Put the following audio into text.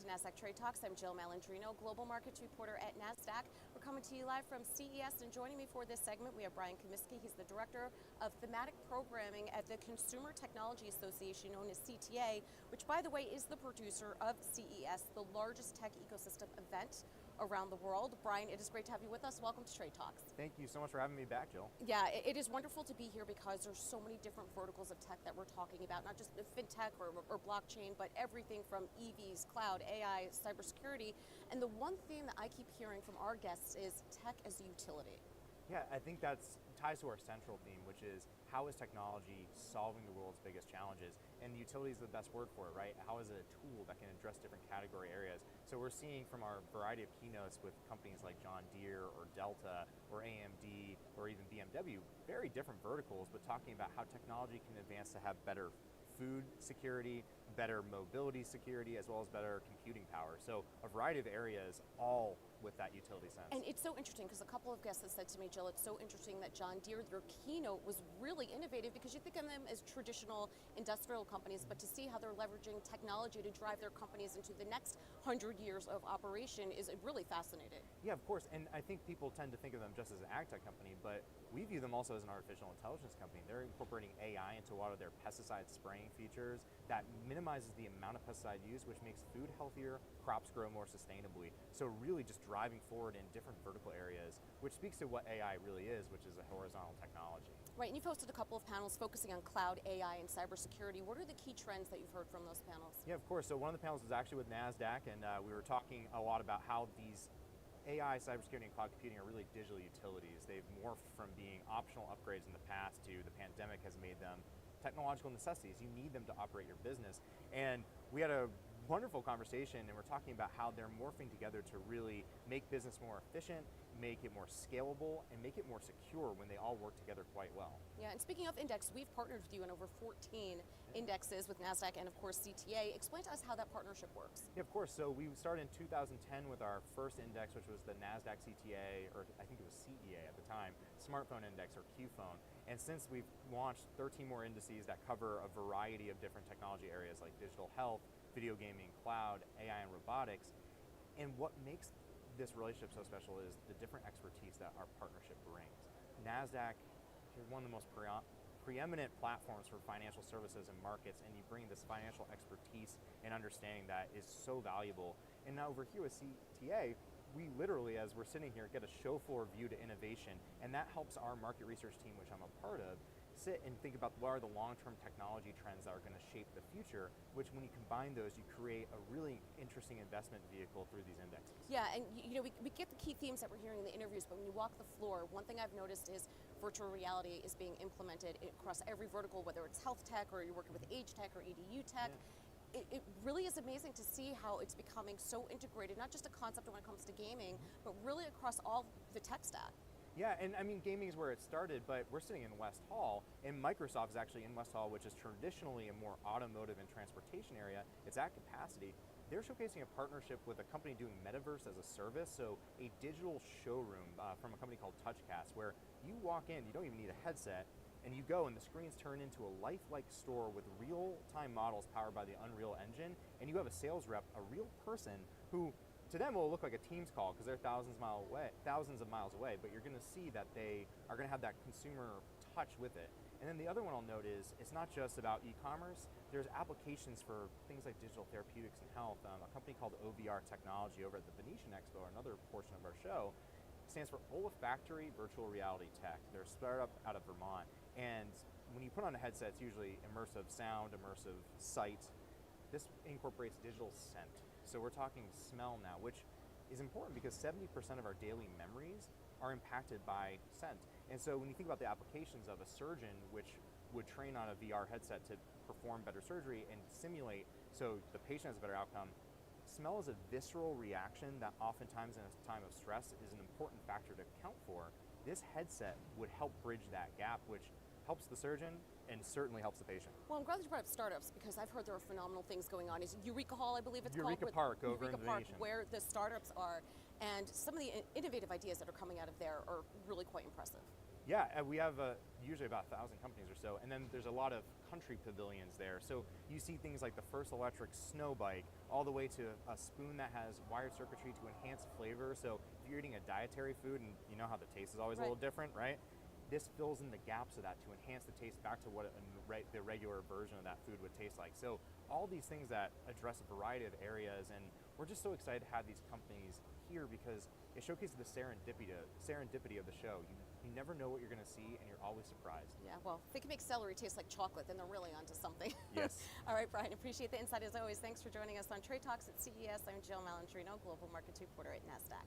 Nasdaq Trade Talks. I'm Jill Malandrino, Global Markets Reporter at Nasdaq. We're coming to you live from CES, and joining me for this segment, we have Brian Comiskey. He's the Director of Thematic Programming at the Consumer Technology Association, known as CTA, which, by the way, is the producer of CES, the largest tech ecosystem event around the world. Brian, it is great to have you with us. Welcome to Trade Talks. Thank you so much for having me back, Jill. Yeah, it is wonderful to be here because there's so many different verticals of tech that we're talking about, not just fintech or blockchain, but everything from EVs, cloud, AI, cybersecurity. And the one theme that I keep hearing from our guests is tech as a utility. Yeah, I think that ties to our central theme, which is how is technology solving the world's biggest challenges? And the utility is the best word for it, right? How is it a tool that can address different category areas? So we're seeing from our variety of keynotes with companies like John Deere or Delta or AMD or even BMW, very different verticals, but talking about how technology can advance to have better food security, better mobility security, as well as better computing power. So a variety of areas, all with that utility sense. And it's so interesting because a couple of guests have said to me, Jill, it's so interesting that John Deere, their keynote was really innovative, because you think of them as traditional industrial companies, but to see how they're leveraging technology to drive their companies into the next 100 years of operation is really fascinating. Yeah, of course, and I think people tend to think of them just as an ag tech company, but we view them also as an artificial intelligence company. They're incorporating AI into a lot of their pesticide spraying features that minimizes the amount of pesticide used, which makes food healthier, crops grow more sustainably. So really just driving forward in different vertical areas, which speaks to what AI really is, which is a horizontal technology. Right, and you've hosted a couple of panels focusing on cloud, AI, and cybersecurity. What are the key trends that you've heard from those panels? Yeah, of course. So one of the panels was actually with Nasdaq, and we were talking a lot about how these AI, cybersecurity, and cloud computing are really digital utilities. They've morphed from being optional upgrades in the past to the pandemic has made them technological necessities. You need them to operate your business. And we had a wonderful conversation, and we're talking about how they're morphing together to really make business more efficient, make it more scalable, and make it more secure when they all work together quite well. Yeah, and speaking of index, we've partnered with you in over 14 indexes with Nasdaq and of course CTA. Explain to us how that partnership works. Yeah, of course. So we started in 2010 with our first index, which was the Nasdaq CTA, or I think it was CEA at the time, Smartphone Index, or QPhone. And since we've launched 13 more indices that cover a variety of different technology areas like digital health, video gaming, cloud, AI, and robotics. And what makes this relationship so special is the different expertise that our partnership brings. Nasdaq is one of the most preeminent platforms for financial services and markets, and you bring this financial expertise and understanding that is so valuable. And now over here with CTA, we literally, as we're sitting here, get a show floor view to innovation, and that helps our market research team, which I'm a part of, sit and think about what are the long-term technology trends that are going to shape the future, which when you combine those, you create a really interesting investment vehicle through these indexes. Yeah, and we get the key themes that we're hearing in the interviews, but when you walk the floor, one thing I've noticed is virtual reality is being implemented across every vertical, whether it's health tech or you're working with age tech or EDU tech. Yeah. It really is amazing to see how it's becoming so integrated, not just a concept when it comes to gaming, but really across all the tech stack. Yeah, and I mean, gaming is where it started, but we're sitting in West Hall, and Microsoft is actually in West Hall, which is traditionally a more automotive and transportation area. It's at capacity. They're showcasing a partnership with a company doing metaverse as a service, so a digital showroom from a company called TouchCast, where you walk in, you don't even need a headset, and you go and the screens turn into a lifelike store with real-time models powered by the Unreal Engine, and you have a sales rep, a real person who, to them, will look like a Teams call because they're thousands of miles away, but you're going to see that they are going to have that consumer touch with it. And then the other one I'll note is it's not just about e-commerce. There's applications for things like digital therapeutics and health. A company called OVR Technology over at the Venetian Expo, another portion of our show, stands for Olfactory Virtual Reality Tech. They're a startup out of Vermont. And when you put on a headset, it's usually immersive sound, immersive sight. This incorporates digital scent. So we're talking smell now, which is important because 70% of our daily memories are impacted by scent. And so when you think about the applications of a surgeon, which would train on a VR headset to perform better surgery and simulate so the patient has a better outcome, smell is a visceral reaction that oftentimes in a time of stress is an important factor to account for. This headset would help bridge that gap, which helps the surgeon and certainly helps the patient. Well, I'm glad that you brought up startups because I've heard there are phenomenal things going on. Is Eureka Hall, I believe it's called? Eureka Park over in Eureka Park, Venetian. where the startups are, and some of the innovative ideas that are coming out of there are really quite impressive. Yeah, we have usually about 1,000 companies or so, and then there's a lot of country pavilions there. So you see things like the first electric snow bike, all the way to a spoon that has wired circuitry to enhance flavor. So if you're eating a dietary food, and you know how the taste is always a little different, right? This fills in the gaps of that to enhance the taste back to what the regular version of that food would taste like. So all these things that address a variety of areas, and we're just so excited to have these companies here because it showcases the serendipity of the show. You never know what you're going to see, and you're always surprised. Yeah, well, if they can make celery taste like chocolate, then they're really onto something. Yes. All right, Brian, appreciate the insight as always. Thanks for joining us on Trade Talks at CES. I'm Jill Malandrino, Global Markets Reporter at Nasdaq.